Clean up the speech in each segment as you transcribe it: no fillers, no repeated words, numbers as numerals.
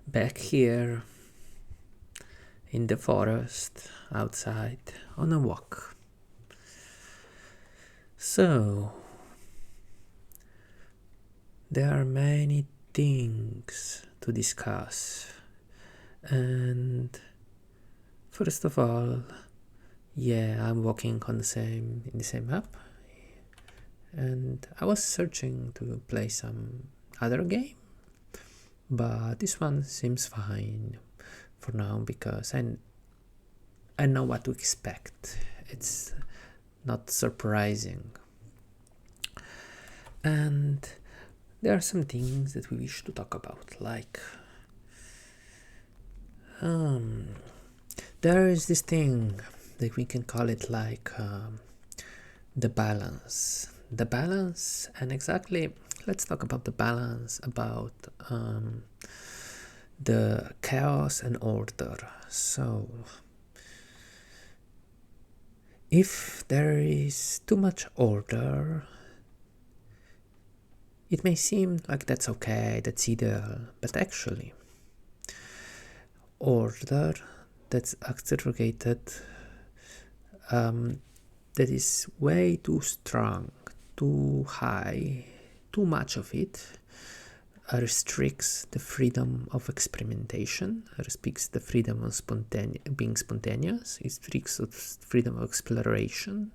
Back here in the forest outside on a walk. So, there are many things to discuss, and first of all, I'm walking on in the same map, and I was searching to play some other game, but this one seems fine for now because I know what to expect. It's not surprising. And there are some things that we wish to talk about, like there is this thing that we can call it like the balance. The balance, and exactly, let's talk about the balance, about the chaos and order. So, if there is too much order, it may seem like that's okay, that's ideal, but actually, order that's exaggerated, that is way too strong, too high, too much of it, restricts the freedom of experimentation, restricts the freedom of being spontaneous, it restricts the freedom of exploration,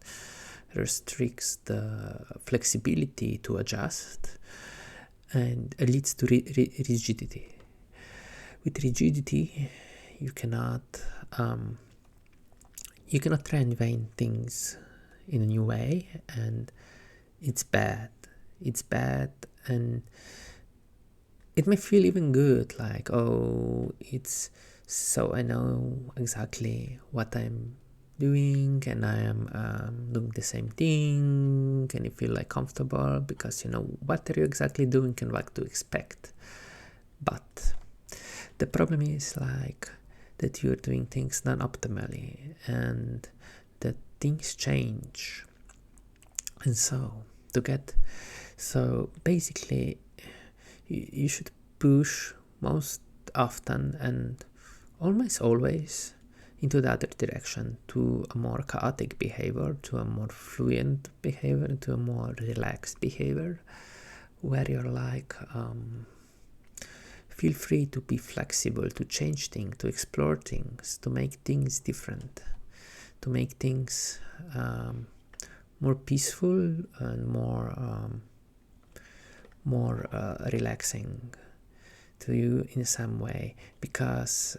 restricts the flexibility to adjust, and leads to rigidity. With rigidity, you cannot reinvent things in a new way, and it's bad. It's bad, and it may feel even good, like, oh, it's so I know exactly what I'm doing, and I am doing the same thing, and you feel like comfortable because you know what are you exactly doing and what to expect. But the problem is like that you're doing things non-optimally and that things change. And so basically you should push most often and almost always into the other direction, to a more chaotic behavior, to a more fluent behavior, to a more relaxed behavior, where you're like feel free to be flexible, to change things, to explore things, to make things different, to make things more peaceful and more relaxing to you in some way, because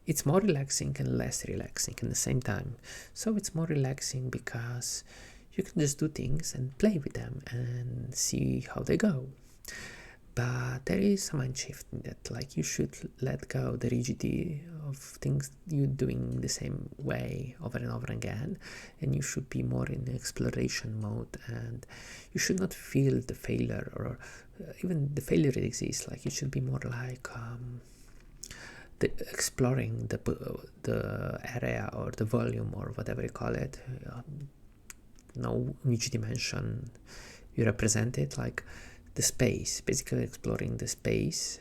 it's more relaxing and less relaxing at the same time. So it's more relaxing because you can just do things and play with them and see how they go. But there is a mind shift in that, like, you should let go the rigidity of things you're doing the same way over and over again, and you should be more in the exploration mode, and you should not feel the failure, or even the failure exists. Like, you should be more like exploring the area or the volume or whatever you call it. Know which dimension you represent it, like the space, basically exploring the space,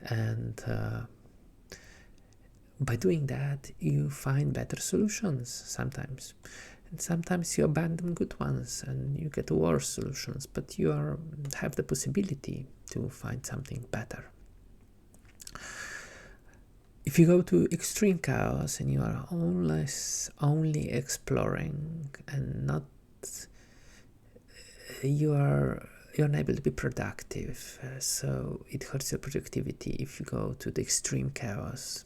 and by doing that you find better solutions sometimes, and sometimes you abandon good ones and you get worse solutions, but you have the possibility to find something better. If you go to extreme chaos and you are only exploring and not, you're unable to be productive, so it hurts your productivity if you go to the extreme chaos.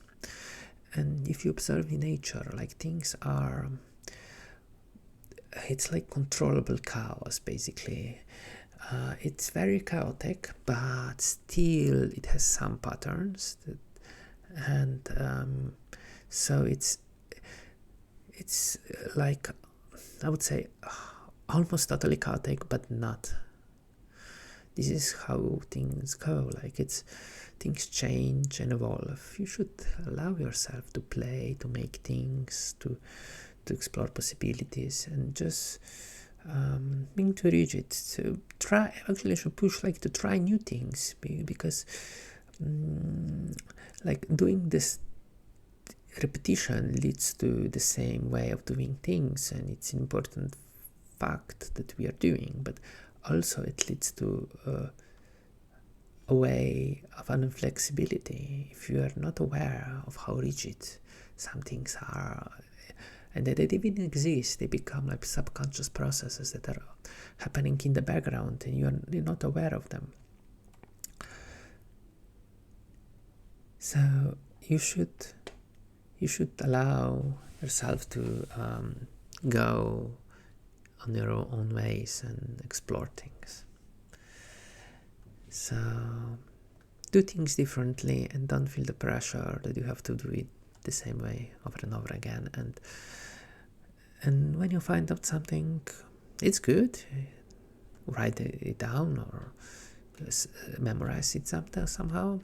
And if you observe in nature, like, things are, it's like controllable chaos basically. It's very chaotic, but still it has some patterns and so it's like, I would say, almost totally chaotic, but not. This is how things go. Like, things change and evolve. You should allow yourself to play, to make things, to explore possibilities, and just being too rigid. So should push, like, to try new things, because Like doing this repetition leads to the same way of doing things, and it's an important fact that we are doing, but also it leads to a way of inflexibility. If you are not aware of how rigid some things are, and that they even exist, they become like subconscious processes that are happening in the background, and you're not aware of them. So you should allow yourself to go on your own ways and explore things. So do things differently and don't feel the pressure that you have to do it the same way over and over again. And when you find out something, it's good, write it down or memorize it somehow,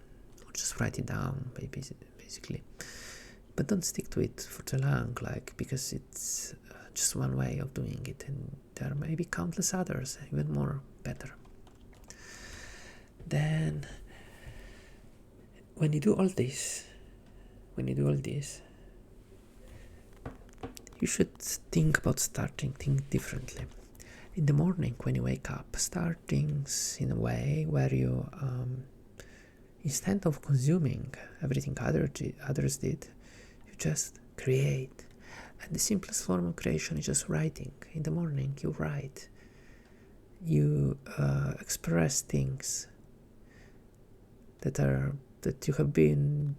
or just write it down, basically. But don't stick to it for too long, like, because it's just one way of doing it, and there may be countless others, even more better. Then, when you do all this, you should think about starting things differently. In the morning, when you wake up, start things in a way where you, instead of consuming everything others did, you just create. And the simplest form of creation is just writing. In the morning, you write. You express things that you have been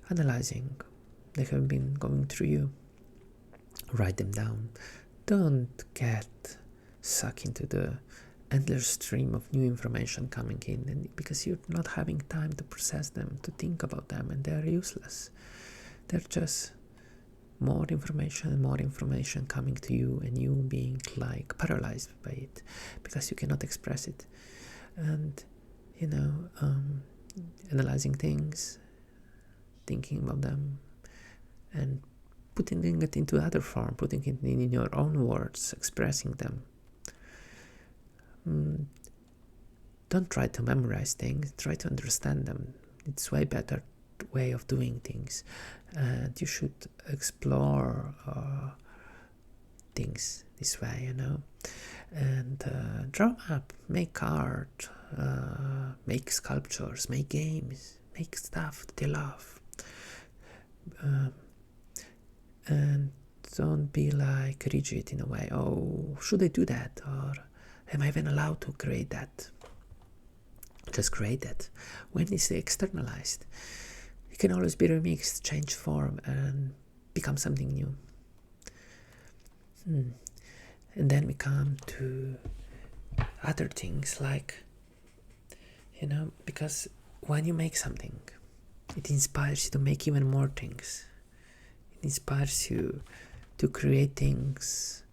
analyzing, they have been going through you. Write them down. Don't get sucked into the endless stream of new information coming in, and because you're not having time to process them, to think about them, and they're useless. They're just more information coming to you, and you being like paralyzed by it because you cannot express it. And analyzing things, thinking about them, and putting it into other form, putting it in your own words, expressing them. Don't try to memorize things, try to understand them. It's way better way of doing things, and you should explore things this way, and draw up, make art, make sculptures, make games, make stuff that you love, and don't be like rigid in a way. Oh, should I do that, or am I even allowed to create that? Just create that. When it's externalized, it can always be remixed, change form, and become something new. And then we come to other things, like, because when you make something, it inspires you to make even more things. It inspires you to create things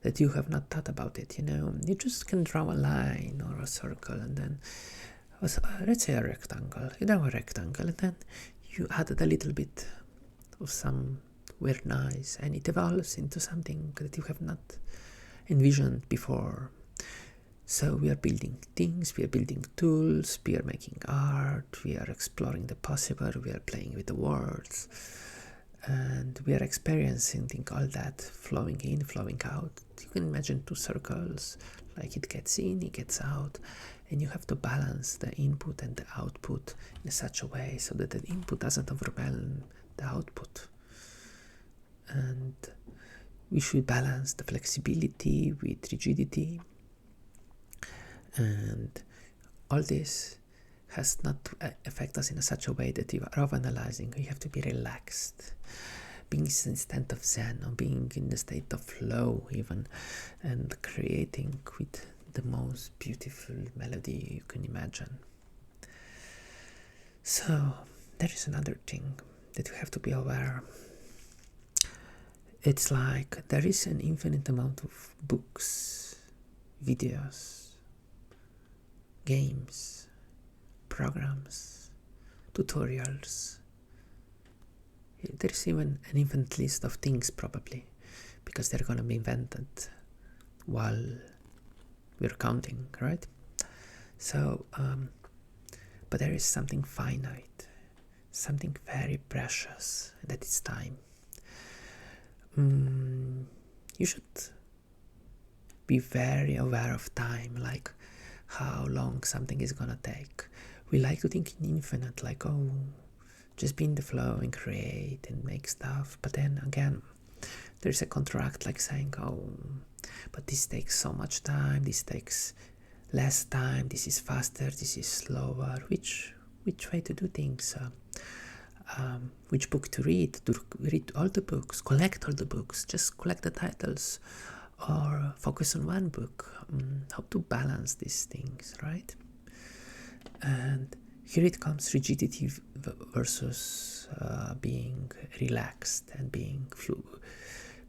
that you have not thought about it. You just can draw a line or a circle, and then let's say a rectangle. You draw a rectangle, and then you added a little bit of some weird noise, and it evolves into something that you have not envisioned before. So we are building things, we are building tools, we are making art, we are exploring the possible, we are playing with the words, and we are experiencing all that flowing in, flowing out. You can imagine two circles, like it gets in, it gets out, and you have to balance the input and the output in such a way so that the input doesn't overwhelm the output. And we should balance the flexibility with rigidity, and all this has not to affect us in such a way that you are over-analyzing. You have to be relaxed, being in a state of zen, or being in the state of flow even, and creating with the most beautiful melody you can imagine. So there is another thing that you have to be aware. It's like there is an infinite amount of books, videos, games, programs, tutorials. There's even an infinite list of things, probably, because they're going to be invented while we're counting, right? So but there is something finite, something very precious, and that is time. You should be very aware of time, like how long something is gonna take. We like to think in infinite, like, oh, just be in the flow and create and make stuff. But then again, there's a contract like saying, oh, but this takes so much time, this takes less time, this is faster, this is slower. Which way to do things? Which book to read? To read all the books, collect all the books, just collect the titles, or focus on one book. How to balance these things, right? And here it comes, rigidity versus being relaxed and being fluid.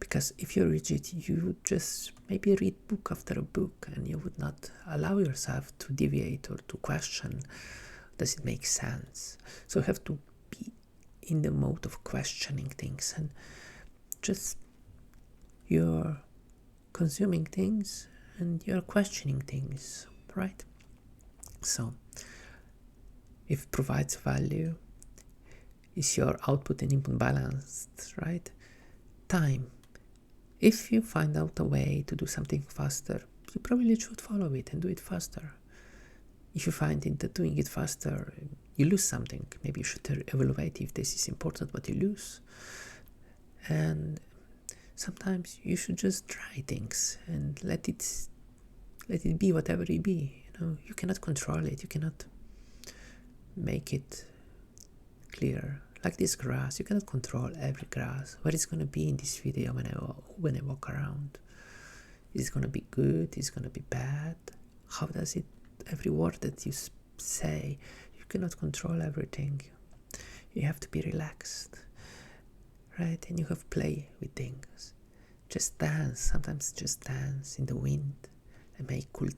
Because if you're rigid, you would just maybe read book after a book, and you would not allow yourself to deviate or to question, does it make sense? So you have to be in the mode of questioning things, and just you're consuming things and you're questioning things, right? So if it provides value, is your output and input balanced, right? Time. If you find out a way to do something faster, you probably should follow it and do it faster. If you find that doing it faster, you lose something, maybe you should evaluate if this is important, but you lose. And sometimes you should just try things and let it be whatever it be. You cannot control it, you cannot make it clear. Like this grass, you cannot control every grass. What is going to be in this video when I walk around? Is it going to be good? Is it going to be bad? How does it, every word that you say, you cannot control everything. You have to be relaxed, right? And you have play with things. Just dance, sometimes just dance in the wind and make cool